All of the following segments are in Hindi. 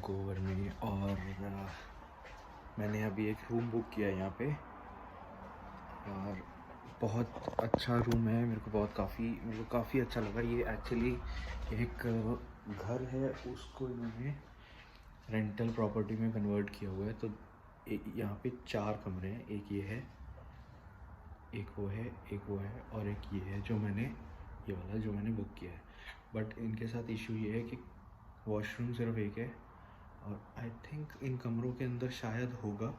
वैंकूवर में। और मैंने अभी एक रूम बुक किया है यहाँ पे और बहुत अच्छा रूम है। मेरे को काफ़ी अच्छा लगा। ये एक्चुअली एक घर है, उसको इन्होंने रेंटल प्रॉपर्टी में कन्वर्ट किया हुआ है। तो यहाँ पे 4 कमरे हैं, एक ये है, एक वो है, एक वो है और एक ये है जो मैंने बुक किया है। बट इनके साथ इशू ये है कि वॉशरूम सिर्फ एक है और आई थिंक इन कमरों के अंदर शायद होगा।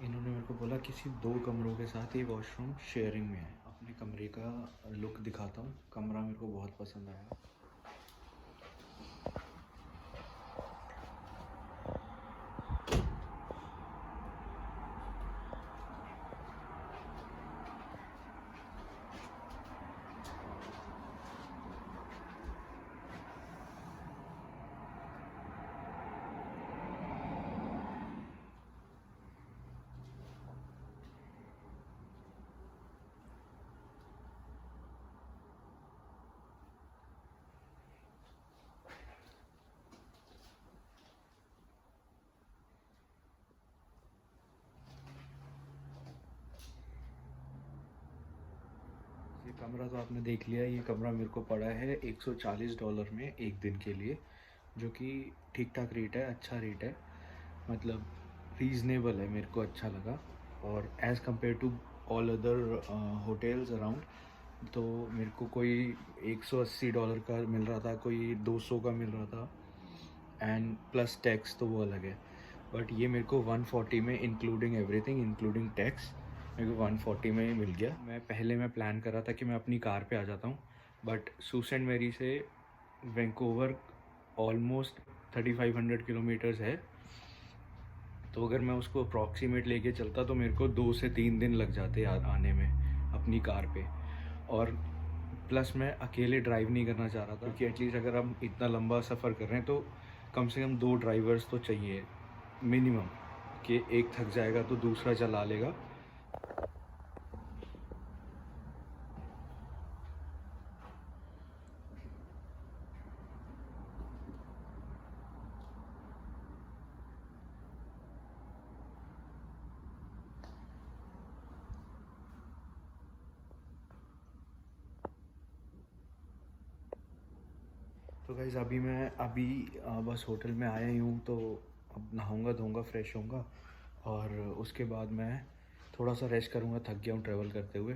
इन्होंने मेरे को बोला किसी 2 कमरों के साथ ये वॉशरूम शेयरिंग में है। अपने कमरे का लुक दिखाता हूँ। कमरा मेरे को बहुत पसंद आया। ये कमरा तो आपने देख लिया। ये कमरा मेरे को पड़ा है $140 में एक दिन के लिए, जो कि ठीक ठाक रेट है, अच्छा रेट है, मतलब रीज़नेबल है। मेरे को अच्छा लगा। और as compare to all other hotels around, तो मेरे को कोई $180 का मिल रहा था, कोई 200 का मिल रहा था, एंड प्लस टैक्स तो वो अलग है। बट ये मेरे को 140 में इंक्लूडिंग एवरीथिंग, इंक्लूडिंग टैक्स, मेरे को 140 में ही मिल गया। मैं प्लान कर रहा था कि मैं अपनी कार पे आ जाता हूँ, बट सूस एंड मैरी से वैंकूवर ऑलमोस्ट 3500 किलोमीटर्स है। तो अगर मैं उसको अप्रॉक्सीमेट लेके चलता तो मेरे को 2 से 3 दिन लग जाते आने में अपनी कार पे। और प्लस मैं अकेले ड्राइव नहीं करना चाह रहा था, क्योंकि एटलीस्ट अगर हम इतना लंबा सफ़र कर रहे हैं तो कम से कम 2 ड्राइवर्स तो चाहिए मिनिमम, कि एक थक जाएगा तो दूसरा चला लेगा। तो गाइस अभी बस होटल में आया ही हूँ, तो अब नहाऊंगा धोऊंगा, फ्रेश होऊंगा और उसके बाद मैं थोड़ा सा रेस्ट करूँगा। थक गया हूँ ट्रैवल करते हुए।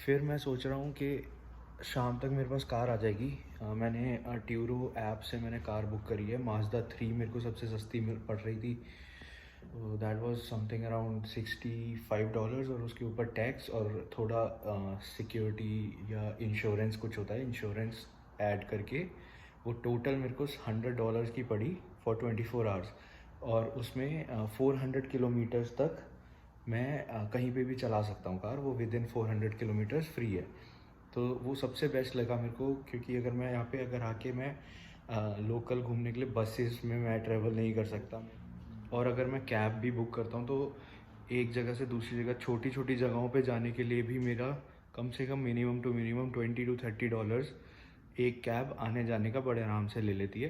फिर मैं सोच रहा हूँ कि शाम तक मेरे पास कार आ जाएगी। मैंने ट्यूरो ऐप से मैंने कार बुक करी है। माजदा 3 मेरे को सबसे सस्ती पड़ रही थी। दैट वाज समथिंग अराउंड $65 और उसके ऊपर टैक्स और थोड़ा सिक्योरिटी या इंश्योरेंस कुछ होता है, इंश्योरेंस ऐड करके वो टोटल मेरे को $100 की पड़ी फॉर 24 आवर्स। और उसमें 400 किलोमीटर्स तक मैं कहीं पे भी चला सकता हूँ कार। वो विद इन 400 किलोमीटर्स फ्री है। तो वो सबसे बेस्ट लगा मेरे को, क्योंकि अगर मैं यहाँ पे अगर आके मैं लोकल घूमने के लिए बसेस में मैं ट्रैवल नहीं कर सकता। और अगर मैं कैब भी बुक करता हूँ तो एक जगह से दूसरी जगह छोटी छोटी जगहों पे जाने के लिए भी मेरा कम से कम मिनिमम टू मिनिमम $20 to $30 एक कैब आने जाने का बड़े आराम से ले लेती है।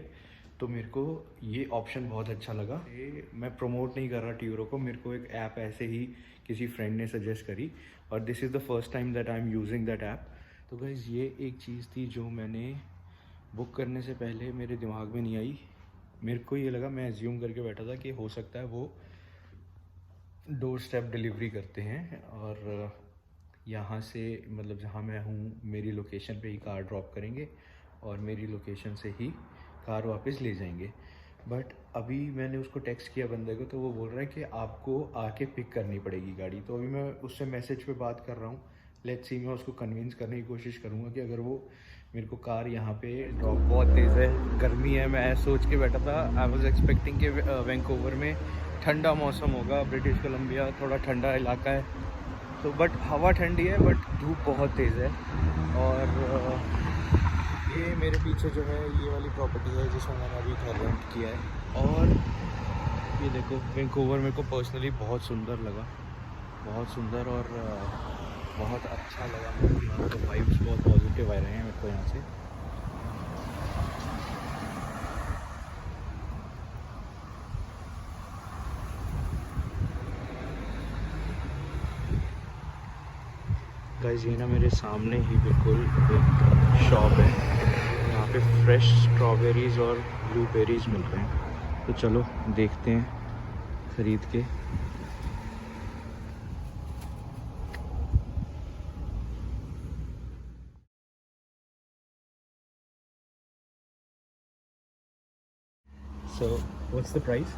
तो मेरे को ये ऑप्शन बहुत अच्छा लगा। ये मैं प्रमोट नहीं कर रहा ट्यूरो को, मेरे को एक ऐप ऐसे ही किसी फ्रेंड ने सजेस्ट करी और this is the first time that I am using that app. तो गाइस ये एक चीज़ थी जो मैंने बुक करने से पहले मेरे दिमाग में नहीं आई। मेरे को ये लगा, मैं एज्यूम करके बैठा था कि हो सकता है वो डोर स्टेप डिलीवरी करते हैं और यहाँ से मतलब जहाँ मैं हूँ मेरी लोकेशन पे ही कार ड्रॉप करेंगे और मेरी लोकेशन से ही कार वापस ले जाएंगे। बट अभी मैंने उसको टेक्स्ट किया बंदे को, तो वो बोल रहा है कि आपको आके पिक करनी पड़ेगी गाड़ी। तो अभी मैं उससे मैसेज पे बात कर रहा हूँ। लेट्स सी, मैं उसको कन्विंस करने की कोशिश करूँगा कि अगर वो मेरे को कार यहाँ पे ड्रॉप। बहुत तेज़ है, गर्मी है। मैं सोच के बैठा था, आई वॉज एक्सपेक्टिंग कि वैंकूवर में ठंडा मौसम होगा। ब्रिटिश कोलंबिया थोड़ा ठंडा इलाका है, तो बट हवा ठंडी है, बट धूप बहुत तेज़ है। और ये मेरे पीछे जो है ये वाली प्रॉपर्टी है जिसमें मैंने अभी घर रेंट किया है। और ये देखो, वैंकूवर मेरे को पर्सनली बहुत सुंदर लगा, बहुत सुंदर और बहुत अच्छा लगा। मेरे को यहाँ पे वाइब्स बहुत पॉजिटिव आ रहे हैं मेरे को यहाँ से। गाइस ये ना मेरे सामने ही बिल्कुल एक शॉप है, यहाँ पे फ्रेश स्ट्रॉबेरीज़ और ब्लूबेरीज़ मिल रहे हैं। तो चलो देखते हैं ख़रीद के। So what's the price?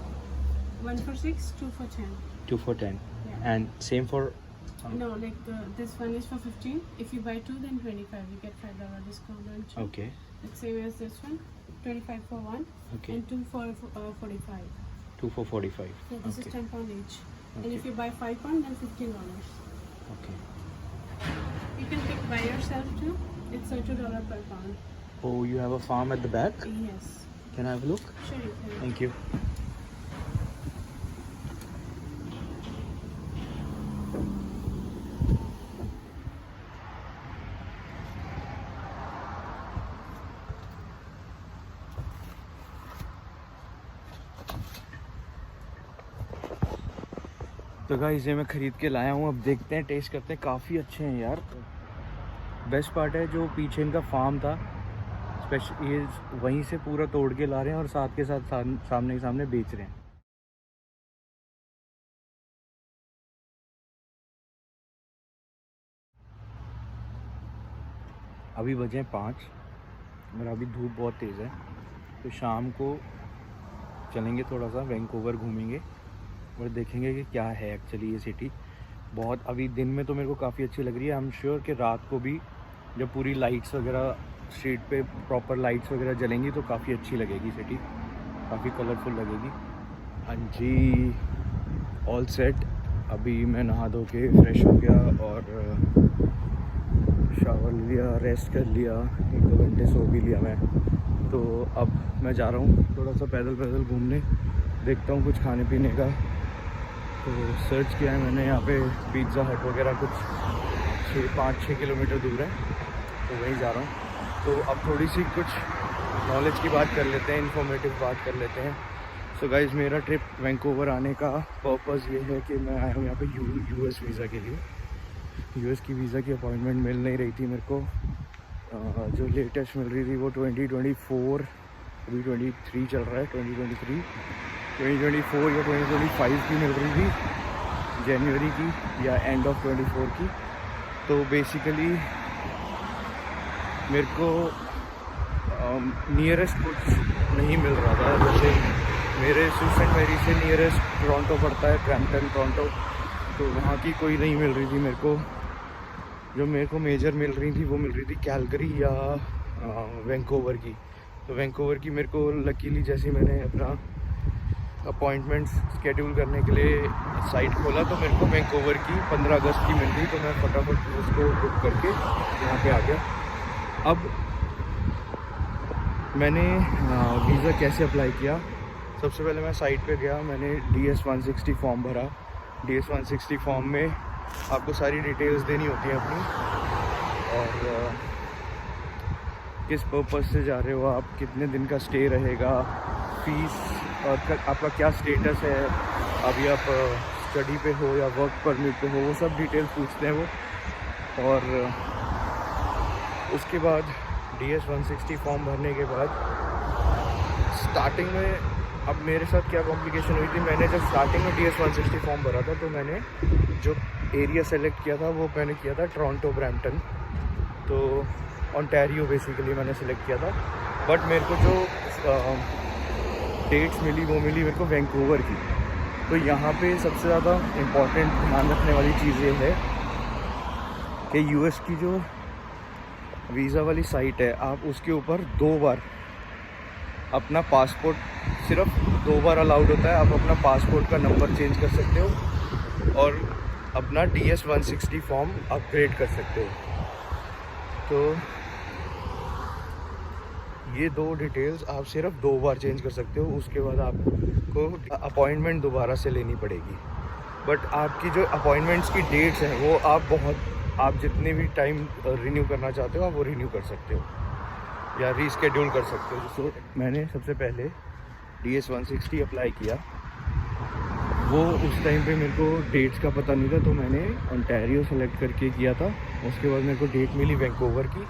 1 for 6, 2 for 10. 2 for 10. Yeah. And same for No, like this one is for 15. If you buy 2, then 25. You get $5 discount on two. okay. It's same as this one. 25 for one. Okay. And 2 for 45. 2 for 45. So this Okay. is 10 pound each. And Okay. if you buy 5 pound, then $15. Okay. You can pick by yourself too. It's $2 per pound. Oh, you have a farm at the back? Yes. Can I have a look? Sure you can. Thank you. तो गाइस ये मैं ख़रीद के लाया हूँ, अब देखते हैं, टेस्ट करते हैं। काफ़ी अच्छे हैं यार। बेस्ट पार्ट है जो पीछे इनका फार्म था, स्पेशल ये वहीं से पूरा तोड़ के ला रहे हैं और साथ के साथ सामने ही सामने बेच रहे हैं। अभी बजे 5 और अभी धूप बहुत तेज़ है, तो शाम को चलेंगे, थोड़ा सा वैंकूवर घूमेंगे और देखेंगे कि क्या है एक्चुअली ये सिटी। बहुत अभी दिन में तो मेरे को काफ़ी अच्छी लग रही है। आई एम श्योर कि रात को भी जब पूरी लाइट्स वगैरह स्ट्रीट पे प्रॉपर लाइट्स वगैरह जलेंगी तो काफ़ी अच्छी लगेगी सिटी, काफ़ी कलरफुल लगेगी। हाँ जी, ऑल सेट। अभी मैं नहा धो के फ्रेश हो गया और शावर लिया, रेस्ट कर लिया, 1-2 घंटे सो भी लिया मैं। तो अब मैं जा रहा हूँ थोड़ा सा पैदल घूमने, देखता हूँ कुछ खाने पीने का। तो सर्च किया है मैंने, यहाँ पे पिज़्ज़ा हट वगैरह कुछ 5-6 किलोमीटर दूर है, तो वहीं जा रहा हूँ। तो अब थोड़ी सी कुछ नॉलेज की बात कर लेते हैं, इन्फॉर्मेटिव बात कर लेते हैं। सो गाइस मेरा ट्रिप वैंकूवर आने का पर्पज़ ये है कि मैं आया हूँ यहाँ पे यूएस वीज़ा के लिए। यूएस की वीज़ा की अपॉइंटमेंट मिल नहीं रही थी मेरे को, जो लेटेस्ट मिल रही थी वो 2024, अभी 23 चल रहा है, 2024 या 2025 की मिल रही थी, जनवरी की या एंड ऑफ 24 की। तो बेसिकली मेरे को नियरेस्ट कुछ नहीं मिल रहा था। जैसे मेरे सेंट मैरी से नियरेस्ट टोरंटो पड़ता है, ब्रैम्पटन टोरंटो, तो वहाँ की कोई नहीं मिल रही थी मेरे को। जो मेरे को मेजर मिल रही थी वो मिल रही थी कैलगरी या वैंकूवर की। तो वैंकूवर की मेरे को लकीली जैसे मैंने अपना अपॉइंटमेंट स्केड्यूल करने के लिए साइट खोला तो मेरे को वैंकूवर की 15 अगस्त की मिल गई, तो मैं फटाफट उसको बुक करके यहाँ पे आ गया। अब मैंने वीज़ा कैसे अप्लाई किया, सबसे पहले मैं साइट पे गया, मैंने DS-160 फॉर्म भरा। DS-160 फॉर्म में आपको सारी डिटेल्स देनी होती हैं अपनी, और किस पर्पज़ से जा रहे हो आप, कितने दिन का स्टे रहेगा, फीस और आपका क्या स्टेटस है, अभी आप स्टडी पे हो या वर्क परमिट पे हो, वो सब डिटेल्स पूछते हैं वो। और उसके बाद DS-160 फॉर्म भरने के बाद स्टार्टिंग में, अब मेरे साथ क्या कॉम्प्लिकेशन हुई थी, मैंने जब स्टार्टिंग में DS-160 फॉर्म भरा था तो मैंने जो एरिया सेलेक्ट किया था वो मैंने किया था टोरंटो ब्रैम्पटन, तो ओंटारियो बेसिकली मैंने सेलेक्ट किया था। बट मेरे को जो डेट्स मिली वो मिली मेरे को वैंकूवर की। तो यहाँ पे सबसे ज़्यादा इम्पॉर्टेंट ध्यान रखने वाली चीज़ ये है कि यूएस की जो वीज़ा वाली साइट है, आप उसके ऊपर 2 बार अपना पासपोर्ट, सिर्फ 2 बार अलाउड होता है। आप अपना पासपोर्ट का नंबर चेंज कर सकते हो और अपना DS-160 फॉर्म अपग्रेड कर सकते हो। तो ये 2 डिटेल्स आप सिर्फ 2 बार चेंज कर सकते हो, उसके बाद आपको अपॉइंटमेंट दोबारा से लेनी पड़ेगी। बट आपकी जो अपॉइंटमेंट्स की डेट्स हैं वो आप जितने भी टाइम रिन्यू करना चाहते हो आप वो रिन्यू कर सकते हो या रीस्केड्यूल कर सकते हो। तो मैंने सबसे पहले DS-160 अप्लाई किया, वो उस टाइम पे मेरे को डेट्स का पता नहीं था, तो मैंने ओंटारियो सेलेक्ट करके किया था उसके बाद मेरे को डेट मिली वैंकूवर की।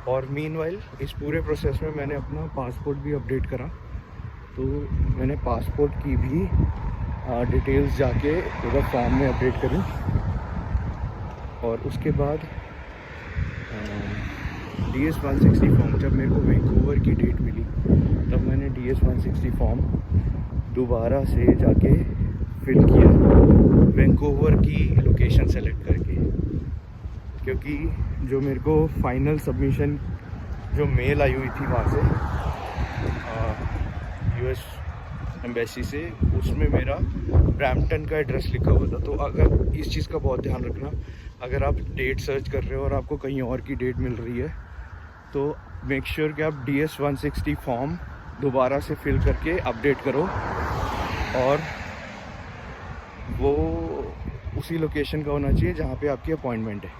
और मीनवाइल इस पूरे प्रोसेस में मैंने अपना पासपोर्ट भी अपडेट करा। तो मैंने पासपोर्ट की भी डिटेल्स जाके उधर फॉर्म में अपडेट करी। और उसके बाद DS-160 फॉर्म, जब मेरे को वैंकूवर की डेट मिली तब मैंने DS-160 फॉर्म दोबारा से जाके फिल किया वैंकूवर की लोकेशन सेलेक्ट करके। क्योंकि जो मेरे को फाइनल सबमिशन जो मेल आई हुई थी वहाँ से US एम्बेसी से, उसमें मेरा ब्रैम्पटन का एड्रेस लिखा हुआ था। तो अगर इस चीज़ का बहुत ध्यान रखना, अगर आप डेट सर्च कर रहे हो और आपको कहीं और की डेट मिल रही है तो मेक श्योर कि आप DS-160 फॉर्म दोबारा से फिल करके अपडेट करो और वो उसी लोकेशन का होना चाहिए जहाँ पे आपकी अपॉइंटमेंट है।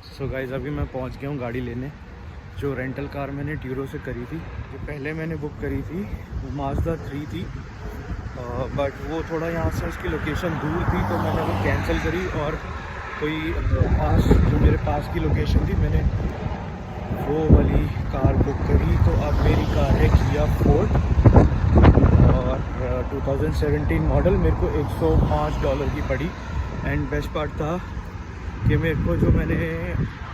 सो गाइज़, अभी मैं पहुंच गया हूं गाड़ी लेने। जो रेंटल कार मैंने ट्यूरो से करी थी, जो पहले मैंने बुक करी थी वो Mazda 3 थी, बट वो थोड़ा यहाँ से उसकी लोकेशन दूर थी तो मैंने वो कैंसिल करी और कोई पास, जो मेरे पास की लोकेशन थी, मैंने वो वाली कार बुक करी। तो अब मेरी कार है Kia Forte और 2017 मॉडल। मेरे को $105 की पड़ी। एंड बेस्ट पार्ट था कि मेरे को जो मैंने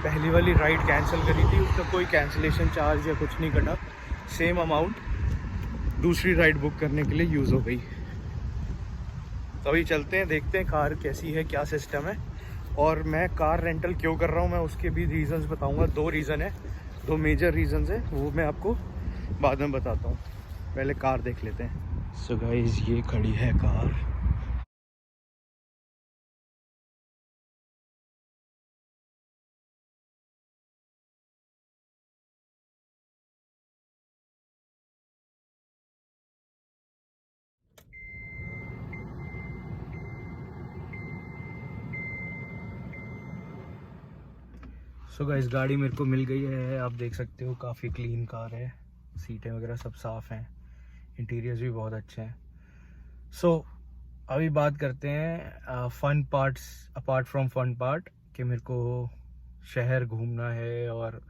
पहली वाली राइड कैंसिल करी थी उसका कोई कैंसिलेशन चार्ज या कुछ नहीं कटा। सेम अमाउंट दूसरी राइड बुक करने के लिए यूज़ हो गई। तो अभी चलते हैं, देखते हैं कार कैसी है, क्या सिस्टम है। और मैं कार रेंटल क्यों कर रहा हूँ मैं उसके भी रीज़न्स बताऊँगा। 2 रीज़न है, 2 मेजर रीज़न्स है, वो मैं आपको बाद में बताता हूँ। पहले कार देख लेते हैं। सो गाइस, ये खड़ी है कार। सो गाइस, गाड़ी मेरे को मिल गई है। आप देख सकते हो काफ़ी क्लीन कार है, सीटें वगैरह सब साफ़ हैं, इंटीरियर्स भी बहुत अच्छे हैं। सो अभी बात करते हैं fun parts, apart from fun part, कि मेरे को शहर घूमना है और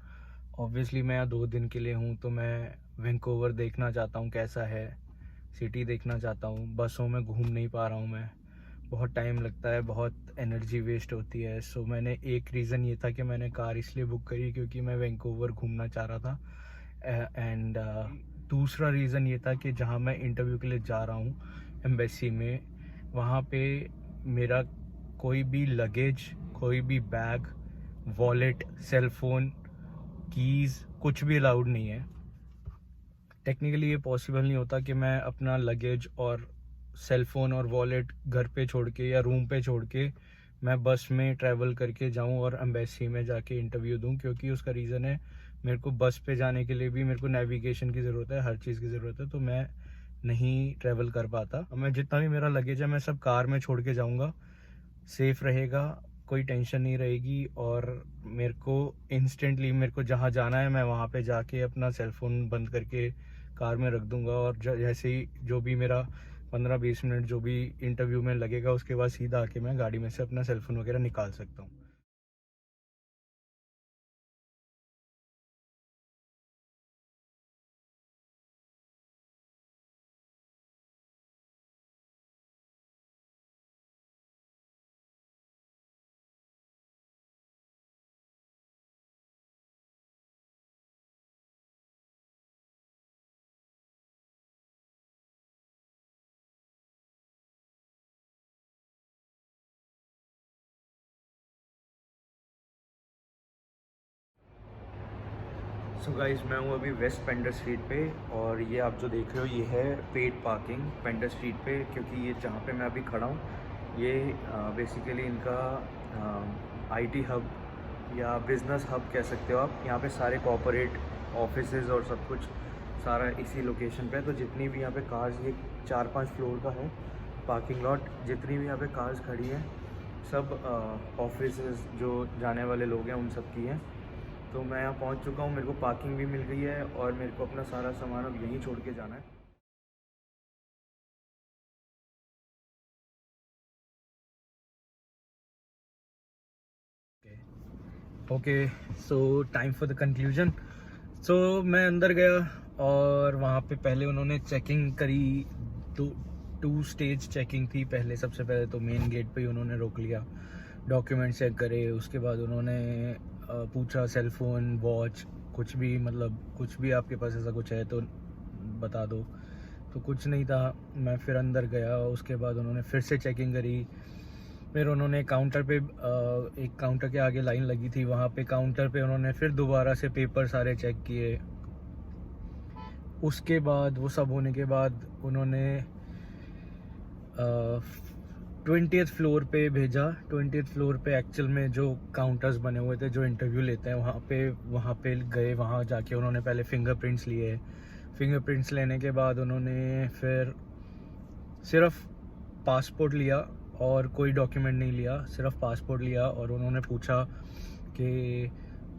ऑब्वियसली मैं यहाँ 2 दिन के लिए हूँ तो मैं वैंकूवर देखना चाहता हूँ कैसा है, सिटी देखना चाहता हूँ। बसों में घूम नहीं पा रहा हूँ मैं, बहुत टाइम लगता है, बहुत एनर्जी वेस्ट होती है। सो मैंने एक रीज़न ये था कि मैंने कार इसलिए बुक करी क्योंकि मैं वैंकूवर घूमना चाह रहा था। एंड दूसरा रीज़न ये था कि जहाँ मैं इंटरव्यू के लिए जा रहा हूँ एम्बेसी में, वहाँ पे मेरा कोई भी लगेज, कोई भी bag, wallet, cell phone, keys कुछ भी अलाउड नहीं है। टेक्निकली ये पॉसिबल नहीं होता कि मैं अपना लगेज और सेल फ़ोन और वॉलेट घर पे छोड़ के या रूम पे छोड़ के मैं बस में ट्रैवल करके जाऊं और एम्बेसी में जाके इंटरव्यू दूं, क्योंकि उसका रीज़न है मेरे को बस पे जाने के लिए भी मेरे को नेविगेशन की ज़रूरत है, हर चीज़ की ज़रूरत है, तो मैं नहीं ट्रैवल कर पाता। मैं जितना भी मेरा लगेज है मैं सब कार में छोड़ के जाऊँगा, सेफ़ रहेगा, कोई टेंशन नहीं रहेगी। और मेरे को इंस्टेंटली मेरे को जहाँ जाना है मैं वहाँ पे जाके अपना सेल फ़ोन बंद करके कार में रख दूँगा और जैसे ही जो भी मेरा 15-20 मिनट जो भी इंटरव्यू में लगेगा उसके बाद सीधा आके मैं गाड़ी में से अपना सेल फ़ोन वगैरह निकाल सकता हूँ। सो गाइस, मैं हूँ अभी वेस्ट पेंडर स्ट्रीट पे, और ये आप जो देख रहे हो ये है पेड पार्किंग पेंडर स्ट्रीट पे, क्योंकि ये जहाँ पे मैं अभी खड़ा हूँ ये बेसिकली इनका आईटी हब या बिज़नेस हब कह सकते हो आप। यहाँ पे सारे कॉर्पोरेट ऑफिसेज और सब कुछ सारा इसी लोकेशन पे है। तो जितनी भी यहाँ पे कार्स, ये 4-5 फ्लोर का है पार्किंग लॉट, जितनी भी यहाँ पे कार्स खड़ी हैं सब ऑफिसेज जो जाने वाले लोग हैं उन सब की हैं। तो मैं यहाँ पहुँच चुका हूँ, मेरे को पार्किंग भी मिल गई है और मेरे को अपना सारा सामान अब यहीं छोड़ के जाना है। Okay, so time for the conclusion. So मैं अंदर गया और वहाँ पे पहले उन्होंने चेकिंग करी। टू स्टेज चेकिंग थी। पहले सबसे पहले तो मेन गेट पे ही उन्होंने रोक लिया, डॉक्यूमेंट चेक करे। उसके बाद उन्होंने पूछा सेल फ़ोन, वॉच, कुछ भी, मतलब कुछ भी आपके पास ऐसा कुछ है तो बता दो। तो कुछ नहीं था। मैं फिर अंदर गया, उसके बाद उन्होंने फिर से चेकिंग करी। फिर उन्होंने काउंटर पे, एक काउंटर के आगे लाइन लगी थी, वहाँ पे काउंटर पे उन्होंने फिर दोबारा से पेपर सारे चेक किए। उसके बाद वो सब होने के बाद उन्होंने 20th फ्लोर पे भेजा। 20th फ्लोर पे एक्चुअल में जो काउंटर्स बने हुए थे जो इंटरव्यू लेते हैं वहाँ पे गए। वहाँ जाके उन्होंने पहले फिंगरप्रिंट्स लिए। फिंगरप्रिंट्स लेने के बाद उन्होंने फिर सिर्फ पासपोर्ट लिया और कोई डॉक्यूमेंट नहीं लिया, सिर्फ पासपोर्ट लिया। और उन्होंने पूछा कि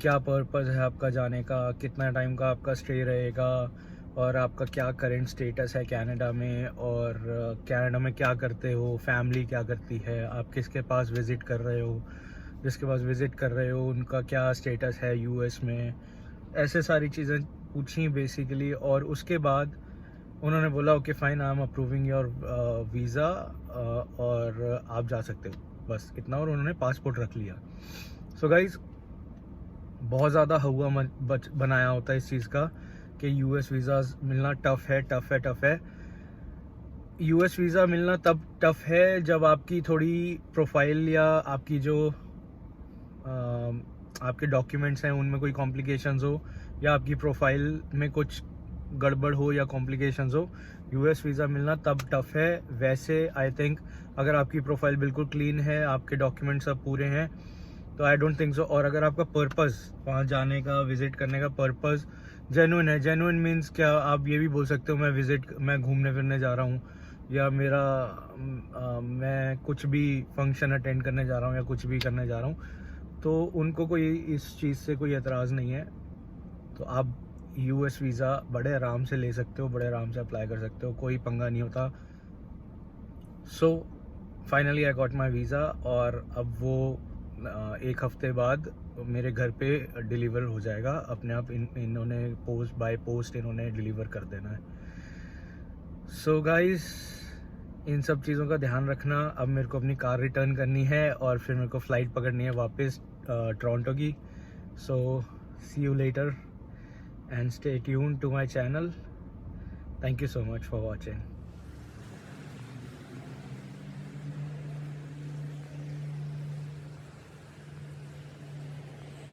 क्या पर्पज़ है आपका जाने का, कितना टाइम का आपका स्टे रहेगा, और आपका क्या करंट स्टेटस है कनाडा में, और कनाडा में क्या करते हो, फैमिली क्या करती है, आप किसके पास विज़िट कर रहे हो, जिसके पास विज़िट कर रहे हो उनका क्या स्टेटस है यूएस में। ऐसे सारी चीज़ें पूछी बेसिकली। और उसके बाद उन्होंने बोला okay fine, I am approving your visa और आप जा सकते हो, बस इतना। और उन्होंने पासपोर्ट रख लिया। सो गाइज, बहुत ज़्यादा हुआ बनाया होता है इस चीज़ का कि यूएस वीज़ाज़ मिलना टफ़ है। यूएस वीज़ा मिलना तब टफ़ है जब आपकी थोड़ी प्रोफाइल या आपकी जो आपके डॉक्यूमेंट्स हैं उनमें कोई कॉम्प्लिकेशंस हो, या आपकी प्रोफाइल में कुछ गड़बड़ हो या कॉम्प्लिकेशंस हो। यूएस वीज़ा मिलना तब टफ़ है। वैसे आई थिंक अगर आपकी प्रोफाइल बिल्कुल क्लीन है, आपके डॉक्यूमेंट्स सब पूरे हैं, तो आई डोंट थिंक सो। और अगर आपका पर्पज़ वहाँ जाने का, विज़िट करने का पर्पज़ जेन्युइन है, जेन्युइन मीन्स क्या, आप ये भी बोल सकते हो मैं घूमने फिरने जा रहा हूँ, या मैं कुछ भी फंक्शन अटेंड करने जा रहा हूँ या कुछ भी करने जा रहा हूँ, तो उनको कोई इस चीज़ से कोई एतराज़ नहीं है। तो आप यूएस वीज़ा बड़े आराम से ले सकते हो, बड़े आराम से अप्लाई कर सकते हो, कोई पंगा नहीं होता। So finally I got my visa, और अब वो 1 हफ्ते बाद मेरे घर पे डिलीवर हो जाएगा अपने आप। इन्होंने बाय पोस्ट इन्होंने डिलीवर कर देना है। सो गाइस, इन सब चीज़ों का ध्यान रखना। अब मेरे को अपनी कार रिटर्न करनी है और फिर मेरे को फ़्लाइट पकड़नी है वापस टोरंटो की। So see you later and stay tuned to my channel. Thank you so much for watching.